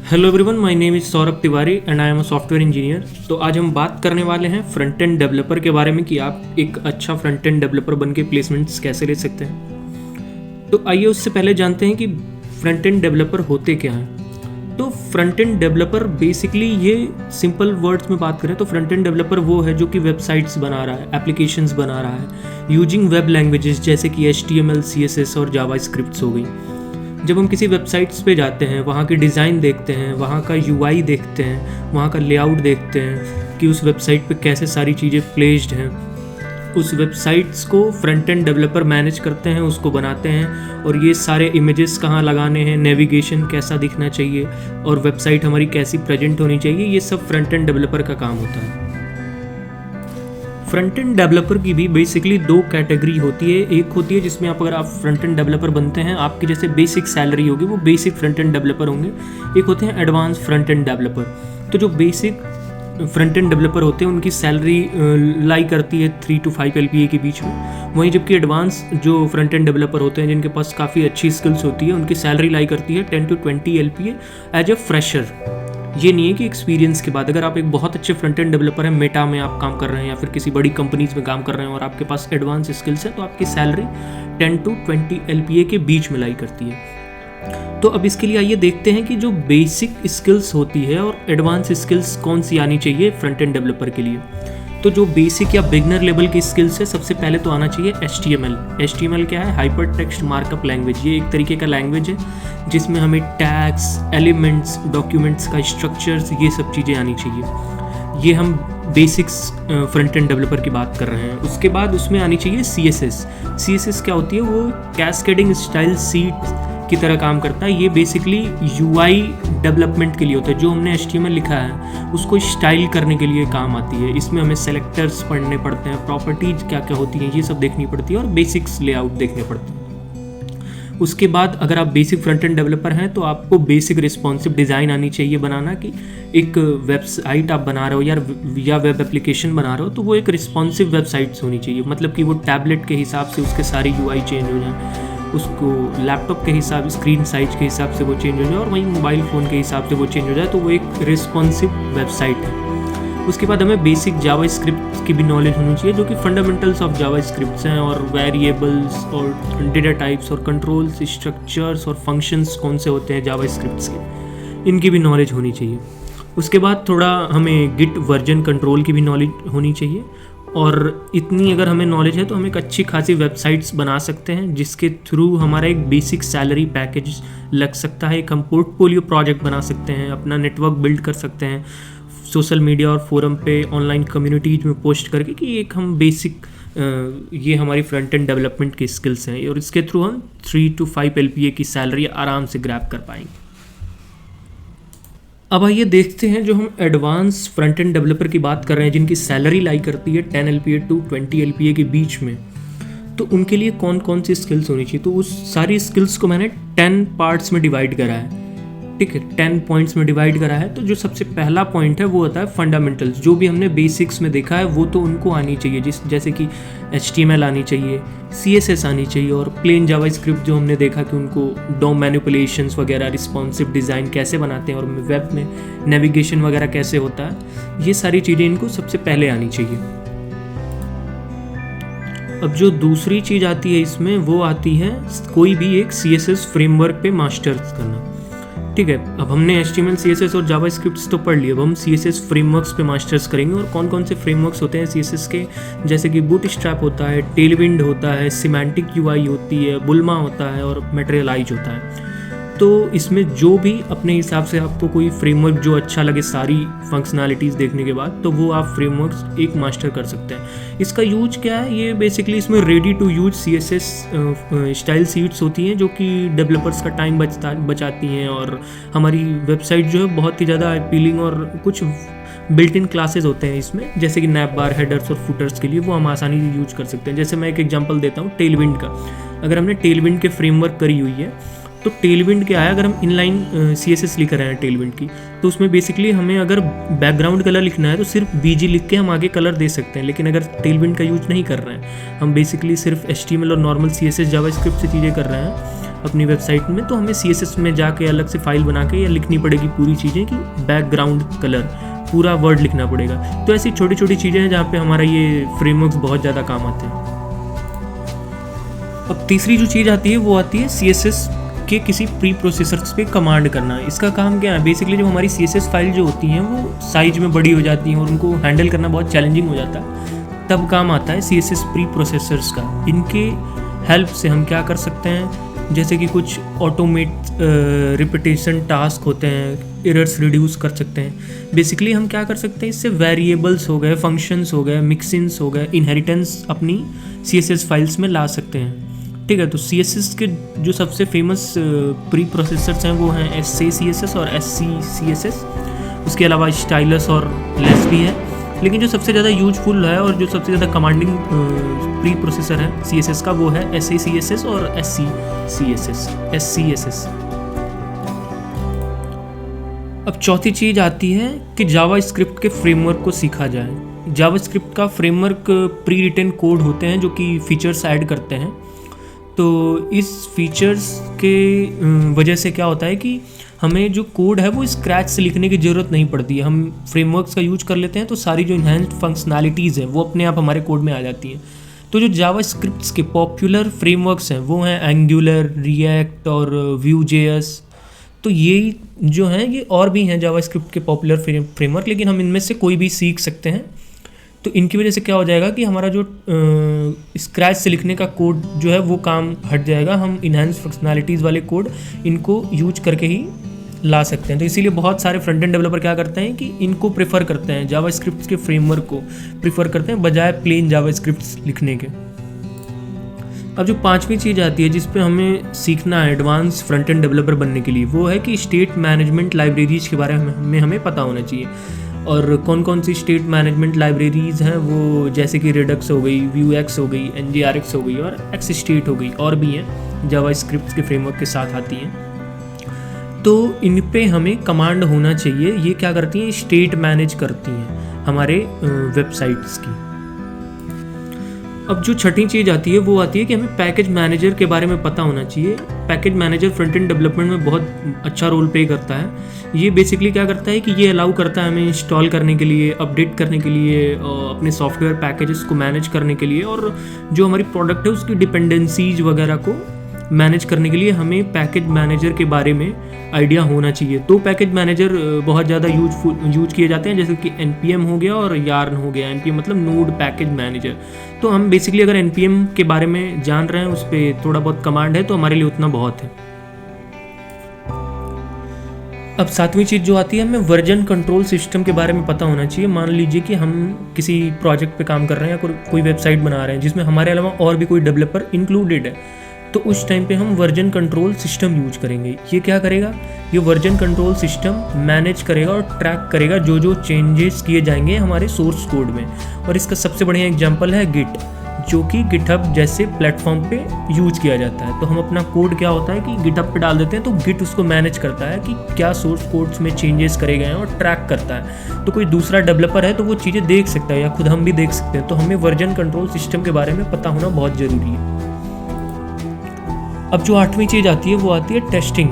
Hello everyone, my name is Saurabh Tiwari and I am a software engineer. तो आज हम बात करने वाले हैं फ्रंट एंड डेवलपर के बारे में कि आप एक अच्छा फ्रंट एंड डेवलपर बन के प्लेसमेंट्स कैसे ले सकते हैं। तो आइए उससे पहले जानते हैं कि फ्रंट एंड डेवलपर होते क्या हैं। तो फ्रंट एंड डेवलपर बेसिकली, ये सिंपल वर्ड्स में बात करें तो फ्रंट एंड डेवलपर वो है जो कि वेबसाइट्स बना रहा है, एप्लीकेशंस बना रहा है यूजिंग वेब लैंग्वेजेस जैसे कि HTML, CSS और जावा स्क्रिप्ट्स हो गई। जब हम किसी वेबसाइट्स पे जाते हैं, वहाँ के डिज़ाइन देखते हैं, वहाँ का UI देखते हैं, वहाँ का लेआउट देखते हैं कि उस वेबसाइट पे कैसे सारी चीज़ें प्लेस्ड हैं। उस वेबसाइट्स को फ्रंट एंड डेवलपर मैनेज करते हैं, उसको बनाते हैं, और ये सारे इमेजेस कहाँ लगाने हैं, नेविगेशन कैसा दिखना चाहिए और वेबसाइट हमारी कैसी प्रेजेंट होनी चाहिए, ये सब फ्रंट एंड डेवलपर का काम होता है। फ्रंट एंड डेवलपर की भी बेसिकली दो कैटेगरी होती है। एक होती है जिसमें अगर आप फ्रंट एंड डेवलपर बनते हैं, आपकी जैसे बेसिक सैलरी होगी, वो बेसिक फ्रंट एंड डेवलपर होंगे। एक होते हैं एडवांस फ्रंट एंड डेवलपर। तो जो बेसिक फ्रंट एंड डेवलपर होते हैं उनकी सैलरी लाई करती है 3 to 5 LPA के बीच में। वहीं जबकि एडवांस जो फ्रंट एंड डेवलपर होते हैं जिनके पास काफ़ी अच्छी स्किल्स होती है, उनकी सैलरी लाई करती है 10 to 20 LPA as a fresher. ये नहीं है कि एक्सपीरियंस के बाद, अगर आप एक बहुत अच्छे फ्रंट एंड डेवलपर हैं, मेटा में आप काम कर रहे हैं या फिर किसी बड़ी कंपनीज में काम कर रहे हैं और आपके पास एडवांस स्किल्स है, तो आपकी सैलरी 10 to 20 LPA के बीच में लाई करती है। तो अब इसके लिए आइए देखते हैं कि जो बेसिक स्किल्स होती है और एडवांस स्किल्स कौन सी आनी चाहिए फ्रंट एंड डेवलपर के लिए। तो जो बेसिक या बिगनर लेवल की स्किल्स है, सबसे पहले तो आना चाहिए HTML क्या है? Hyper text markup language. ये एक तरीके का लैंग्वेज है जिसमें हमें टैग्स, एलिमेंट्स, डॉक्यूमेंट्स का स्ट्रक्चर्स, ये सब चीज़ें आनी चाहिए। ये हम बेसिक्स फ्रंट एंड डेवलपर की बात कर रहे हैं। उसके बाद उसमें आनी चाहिए CSS क्या होती है? वो कैस्केडिंग स्टाइल सीट की तरह काम करता है। ये बेसिकली UI डेवलपमेंट के लिए होता है। जो हमने HTML लिखा है उसको स्टाइल करने के लिए काम आती है। इसमें हमें सेलेक्टर्स पढ़ने पड़ते हैं, प्रॉपर्टीज क्या क्या होती हैं ये सब देखनी पड़ती है, और बेसिक्स लेआउट देखने पड़ते हैं। उसके बाद अगर आप बेसिक फ्रंट एंड डेवलपर हैं तो आपको बेसिक रिस्पॉन्सिव डिज़ाइन आनी चाहिए बनाना, कि एक वेबसाइट आप बना रहे हो या वेब एप्लीकेशन बना रहे हो तो वो एक रिस्पॉन्सिव वेबसाइट्स होनी चाहिए। मतलब कि वो टैबलेट के हिसाब से उसके सारे UI चेंज हो जाए, उसको लैपटॉप के हिसाब, स्क्रीन साइज के हिसाब से वो चेंज हो जाए, और वहीं मोबाइल फ़ोन के हिसाब से वो चेंज हो जाए, तो वो एक रिस्पॉन्सिव वेबसाइट है। उसके बाद हमें बेसिक जावा स्क्रिप्ट की भी नॉलेज होनी चाहिए, जो कि फंडामेंटल्स ऑफ जावा स्क्रिप्ट्स हैं, और वेरिएबल्स और डेटा टाइप्स और कंट्रोल्स, स्ट्रक्चर्स और फंक्शंस कौन से होते हैं जावा स्क्रिप्ट्स के, इनकी भी नॉलेज होनी चाहिए। उसके बाद थोड़ा हमें गिट वर्जन कंट्रोल की भी नॉलेज होनी चाहिए, और इतनी अगर हमें नॉलेज है तो हम एक अच्छी खासी वेबसाइट्स बना सकते हैं जिसके थ्रू हमारा एक बेसिक सैलरी पैकेज लग सकता है। एक हम पोर्टफोलियो प्रोजेक्ट बना सकते हैं, अपना नेटवर्क बिल्ड कर सकते हैं सोशल मीडिया और फोरम पे, ऑनलाइन कम्युनिटीज में पोस्ट करके, कि एक हम बेसिक ये हमारी फ्रंट एंड डेवलपमेंट की स्किल्स हैं, और इसके थ्रू हम 3 to 5 LPA की सैलरी आराम से ग्रैब कर पाएंगे। अब आइए देखते हैं जो हम एडवांस फ्रंट एंड डेवलपर की बात कर रहे हैं जिनकी सैलरी लाई करती है 10 LPA to 20 LPA के बीच में, तो उनके लिए कौन कौन सी स्किल्स होनी चाहिए। तो उस सारी स्किल्स को मैंने 10 पार्ट्स में डिवाइड करा है, ठीक है, 10 पॉइंट्स में डिवाइड करा है। तो जो सबसे पहला पॉइंट है वो होता है फंडामेंटल्स। जो भी हमने बेसिक्स में देखा है वो तो उनको आनी चाहिए, जैसे कि HTML आनी चाहिए, CSS आनी चाहिए, और प्लेन जावा स्क्रिप्ट जो हमने देखा कि उनको DOM मैनिपुलेशंस वगैरह, रिस्पॉन्सिव डिज़ाइन कैसे बनाते हैं, और वेब में नेविगेशन वगैरह कैसे होता है, ये सारी चीज़ें इनको सबसे पहले आनी चाहिए। अब जो दूसरी चीज़ आती है इसमें, वो आती है कोई भी एक CSS फ्रेमवर्क पे मास्टर्स करना, ठीक है। अब हमने HTML, CSS और जावा स्क्रिप्ट्स तो पढ़ लिए, अब हम CSS फ्रेमवर्क्स पे मास्टर्स करेंगे। और कौन कौन से फ्रेमवर्क्स होते हैं CSS के, जैसे कि बूटस्ट्रैप होता है, टेलविंड होता है, सिमेंटिक UI होती है, बुल्मा होता है, और मटेरियलाइज होता है। तो इसमें जो भी अपने हिसाब से आपको कोई फ्रेमवर्क जो अच्छा लगे सारी फंक्शनैलिटीज़ देखने के बाद, तो वो आप फ्रेमवर्क्स एक मास्टर कर सकते हैं। इसका यूज क्या है? ये बेसिकली इसमें ready to use CSS style sheets होती हैं जो कि डेवलपर्स का टाइम बचाती हैं, और हमारी वेबसाइट जो है बहुत ही ज़्यादा अपीलिंग, और कुछ बिल्ट इन क्लासेस होते हैं इसमें, जैसे कि नैप बार, हेडर्स और फुटर्स के लिए, वो हम आसानी से यूज कर सकते हैं। जैसे मैं एक एग्जांपल देता हूँ टेलविंड का। अगर हमने टेलविंड के फ्रेमवर्क करी हुई है, तो टेलविंड क्या है, अगर हम इनलाइन CSS लिख रहे हैं टेलविंड की, तो उसमें बेसिकली हमें अगर बैकग्राउंड कलर लिखना है तो सिर्फ BG लिख के हम आगे कलर दे सकते हैं। लेकिन अगर टेलविंड का यूज नहीं कर रहे हैं, हम बेसिकली सिर्फ HTML और नॉर्मल CSS जावास्क्रिप्ट से चीज़ें कर रहे हैं, अपनी वेबसाइट में, तो हमें CSS में जाके अलग से फाइल बना के या लिखनी पड़ेगी पूरी चीज़ें कि बैकग्राउंड कलर पूरा वर्ड लिखना पड़ेगा। तो ऐसी छोटी छोटी चीज़ें हैं जहाँ पे हमारा ये फ्रेमवर्क्स बहुत ज़्यादा काम आते हैं। अब तीसरी जो चीज़ आती है वो आती है CSS के किसी प्री प्रोसेसर्स पे कमांड करना। इसका काम क्या है, बेसिकली जब हमारी CSS फाइल जो होती हैं वो साइज में बड़ी हो जाती हैं और उनको हैंडल करना बहुत चैलेंजिंग हो जाता है, तब काम आता है CSS प्री प्रोसेसर्स का। इनके हेल्प से हम क्या कर सकते हैं, जैसे कि कुछ ऑटोमेट रिपीटेशन टास्क होते हैं, एरर्स रिड्यूस कर सकते हैं। बेसिकली हम क्या कर सकते हैं, इससे वेरिएबल्स हो गए, फंक्शंस हो गए, मिक्सिंग्स हो गए, इनहेरिटेंस अपनी CSS फाइल्स में ला सकते हैं। ठीक है, तो CSS के जो सबसे फेमस प्री प्रोसेसर्स हैं वो हैं SACSS और SCCSS। उसके अलावा स्टाइलस और लेस भी है, लेकिन जो सबसे ज़्यादा यूजफुल है और जो सबसे ज़्यादा कमांडिंग प्री प्रोसेसर है CSS का वो है SACSS और SCSS। अब चौथी चीज़ आती है कि जावास्क्रिप्ट के फ्रेमवर्क को सीखा जाए। जावास्क्रिप्ट का फ्रेमवर्क प्री रिटन कोड होते हैं जो कि फीचर्स ऐड करते हैं। तो इस फीचर्स के वजह से क्या होता है कि हमें जो कोड है वो स्क्रैच से लिखने की ज़रूरत नहीं पड़ती है। हम फ्रेमवर्क्स का यूज कर लेते हैं तो सारी जो इन्हेंस्ड फंक्शनैलिटीज़ हैं वो अपने आप हमारे कोड में आ जाती हैं। तो जो जावास्क्रिप्ट के पॉपुलर फ्रेमवर्क्स हैं वो हैं एंगुलर, रिएक्ट और Vue.js। तो ये जो हैं ये और भी हैं जावास्क्रिप्ट के पॉपुलर फ्रेमवर्क, लेकिन हम इनमें से कोई भी सीख सकते हैं। तो इनकी वजह से क्या हो जाएगा कि हमारा जो स्क्रैच से लिखने का कोड जो है वो काम हट जाएगा। हम इनहेंस फंक्शनैलिटीज़ वाले कोड इनको यूज करके ही ला सकते हैं। तो इसीलिए बहुत सारे फ्रंट एंड डेवलपर क्या करते हैं कि इनको प्रेफर करते हैं, जावास्क्रिप्ट के फ्रेमवर्क को प्रेफर करते हैं बजाय प्लेन जावास्क्रिप्ट लिखने के। अब जो पांचवी चीज़ आती है जिस पे हमें सीखना है एडवांस फ्रंट एंड डेवलपर बनने के लिए, वो है कि स्टेट मैनेजमेंट लाइब्रेरीज के बारे में हमें पता होना चाहिए। और कौन कौन सी स्टेट मैनेजमेंट लाइब्रेरीज़ हैं वो, जैसे कि Redux हो गई, Vuex हो गई, NGRX हो गई और XState हो गई, और भी हैं जावास्क्रिप्ट के फ्रेमवर्क के साथ आती हैं। तो इन पे हमें कमांड होना चाहिए। ये क्या करती हैं, स्टेट मैनेज करती हैं हमारे वेबसाइट्स की। अब जो छठी चीज़ आती है वो आती है कि हमें पैकेज मैनेजर के बारे में पता होना चाहिए। Package manager front end development में बहुत अच्छा रोल प्ले करता है। ये बेसिकली क्या करता है कि ये अलाउ करता है हमें इंस्टॉल करने के लिए, अपडेट करने के लिए, अपने सॉफ्टवेयर पैकेजेस को मैनेज करने के लिए, और जो हमारी प्रोडक्ट है उसकी डिपेंडेंसीज वगैरह को मैनेज करने के लिए हमें पैकेज मैनेजर के बारे में आइडिया होना चाहिए। तो पैकेज मैनेजर बहुत ज़्यादा यूज किए जाते हैं, जैसे कि NPM हो गया और यार्न हो गया। NPM मतलब नोड पैकेज मैनेजर। तो हम बेसिकली अगर NPM के बारे में जान रहे हैं, उस पर थोड़ा बहुत कमांड है तो हमारे लिए उतना बहुत है। अब सातवीं चीज़ जो आती है, हमें वर्जन कंट्रोल सिस्टम के बारे में पता होना चाहिए। मान लीजिए कि हम किसी प्रोजेक्ट पे काम कर रहे हैं या कोई वेबसाइट बना रहे हैं जिसमें हमारे अलावा और भी कोई डेवलपर इंक्लूडेड है, तो उस टाइम पे हम वर्जन कंट्रोल सिस्टम यूज करेंगे। ये क्या करेगा, ये वर्जन कंट्रोल सिस्टम मैनेज करेगा और ट्रैक करेगा जो जो चेंजेस किए जाएंगे हमारे सोर्स कोड में। और इसका सबसे बढ़िया एग्जांपल है गिट, जो कि गिटहब जैसे प्लेटफॉर्म पे यूज किया जाता है। तो हम अपना कोड क्या होता है कि गिटहब पे डाल देते हैं, तो गिट उसको मैनेज करता है कि क्या सोर्स कोड्स में चेंजेस करे गए हैं और ट्रैक करता है। तो कोई दूसरा डेवलपर है तो वो चीज़ें देख सकता है या खुद हम भी देख सकते हैं। तो हमें वर्जन कंट्रोल सिस्टम के बारे में पता होना बहुत ज़रूरी है। अब जो आठवीं चीज़ आती है वो आती है टेस्टिंग।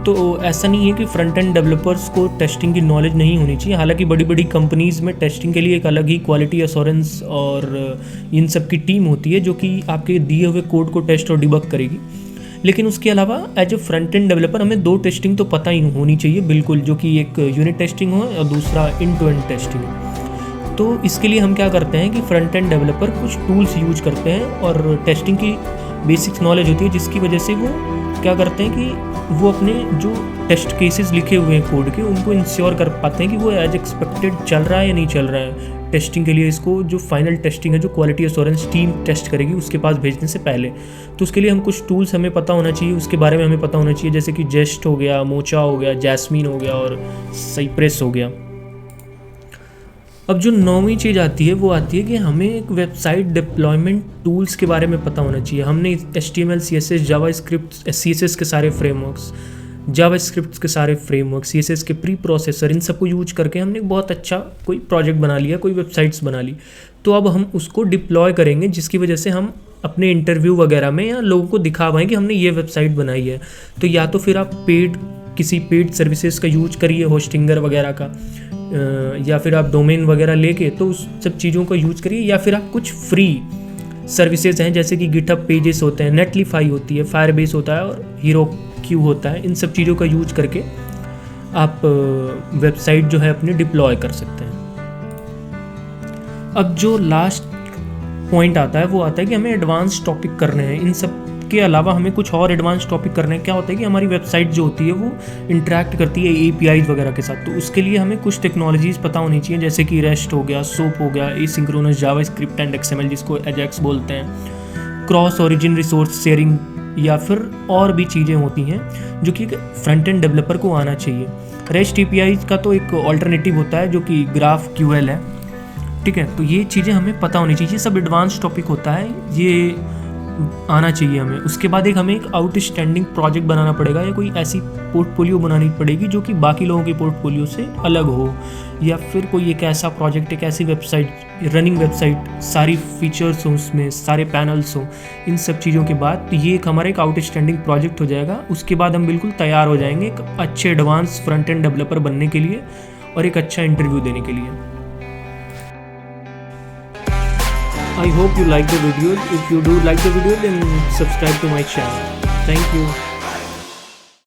तो ऐसा नहीं है कि फ्रंट एंड डेवलपर्स को टेस्टिंग की नॉलेज नहीं होनी चाहिए। हालांकि बड़ी बड़ी कंपनीज़ में टेस्टिंग के लिए एक अलग ही क्वालिटी एश्योरेंस और इन सब की टीम होती है जो कि आपके दिए हुए कोड को टेस्ट और डिबग करेगी। लेकिन उसके अलावा as a front end developer हमें दो टेस्टिंग तो पता ही होनी चाहिए बिल्कुल, जो कि एक यूनिट टेस्टिंग हो और दूसरा एंड टू एंड टेस्टिंग हो। तो इसके लिए हम क्या करते हैं कि फ्रंट एंड डेवलपर कुछ टूल्स यूज करते हैं और टेस्टिंग की बेसिक्स नॉलेज होती है, जिसकी वजह से वो क्या करते हैं कि वो अपने जो टेस्ट केसेस लिखे हुए हैं कोड के, उनको इंश्योर कर पाते हैं कि वो एज एक्सपेक्टेड चल रहा है या नहीं चल रहा है टेस्टिंग के लिए। इसको जो फाइनल टेस्टिंग है, जो क्वालिटी एश्योरेंस टीम टेस्ट करेगी उसके पास भेजने से पहले, तो उसके लिए हम कुछ टूल्स हमें पता होना चाहिए, उसके बारे में हमें पता होना चाहिए, जैसे कि जेस्ट हो गया, मोचा हो गया, जैस्मीन हो गया और साइप्रेस हो गया। अब जो नौवीं चीज़ आती है वो आती है कि हमें एक वेबसाइट डिप्लॉयमेंट टूल्स के बारे में पता होना चाहिए। हमने HTML, CSS, जावास्क्रिप्ट, CSS के सारे फ्रेमवर्क्स, जावास्क्रिप्ट के सारे फ्रेमवर्क, CSS के प्री प्रोसेसर, इन सबको यूज करके हमने बहुत अच्छा कोई प्रोजेक्ट बना लिया, कोई वेबसाइट्स बना ली। तो अब हम उसको डिप्लॉय करेंगे, जिसकी वजह से हम अपने इंटरव्यू वगैरह में या लोगों को दिखा पाएँ कि हमने ये वेबसाइट बनाई है। तो या तो फिर आप किसी पेड सर्विसेज का यूज करिए, होस्टिंगर वगैरह का, या फिर आप डोमेन वगैरह लेके तो उस सब चीज़ों का यूज करिए, या फिर आप कुछ फ्री सर्विसेज हैं जैसे कि गिटहब पेजेस होते हैं, नेटलीफाई होती है, फायरबेस होता है और हीरोक्यू होता है। इन सब चीज़ों का यूज करके आप वेबसाइट जो है अपनी डिप्लॉय कर सकते हैं। अब जो लास्ट पॉइंट आता है वो आता है कि हमें एडवांस टॉपिक करने हैं। इन सब के अलावा हमें कुछ और एडवांस टॉपिक करने हैं। क्या होता है कि हमारी वेबसाइट जो होती है वो इंटरेक्ट करती है APIs वगैरह के साथ, तो उसके लिए हमें कुछ टेक्नोलॉजीज़ पता होनी चाहिए, जैसे कि रेस्ट हो गया, सोप हो गया, एसिंक्रोनस जावास्क्रिप्ट एंड XML जिसको एजेक्स बोलते हैं, क्रॉस ओरिजिन रिसोर्स शेयरिंग, या फिर और भी चीज़ें होती हैं जो कि फ्रंट एंड डेवलपर को आना चाहिए। रेस्ट APIs का तो एक ऑल्टरनेटिव होता है जो कि GraphQL है, ठीक है। तो ये चीज़ें हमें पता होनी चाहिए, सब एडवांस टॉपिक होता है, ये आना चाहिए हमें। उसके बाद हमें एक आउटस्टैंडिंग प्रोजेक्ट बनाना पड़ेगा, या कोई ऐसी पोर्टफोलियो बनानी पड़ेगी जो कि बाकी लोगों की पोर्टफोलियो से अलग हो, या फिर कोई एक ऐसा प्रोजेक्ट, एक ऐसी वेबसाइट, रनिंग वेबसाइट, सारी फीचर्स हों उसमें, सारे पैनल्स हों। इन सब चीज़ों के बाद तो ये हमारा एक आउटस्टैंडिंग प्रोजेक्ट हो जाएगा। उसके बाद हम बिल्कुल तैयार हो जाएंगे एक अच्छे एडवांस फ्रंट एंड डेवलपर बनने के लिए और एक अच्छा इंटरव्यू देने के लिए। I hope you like the videos. If you do like the video, then subscribe to my channel. Thank you.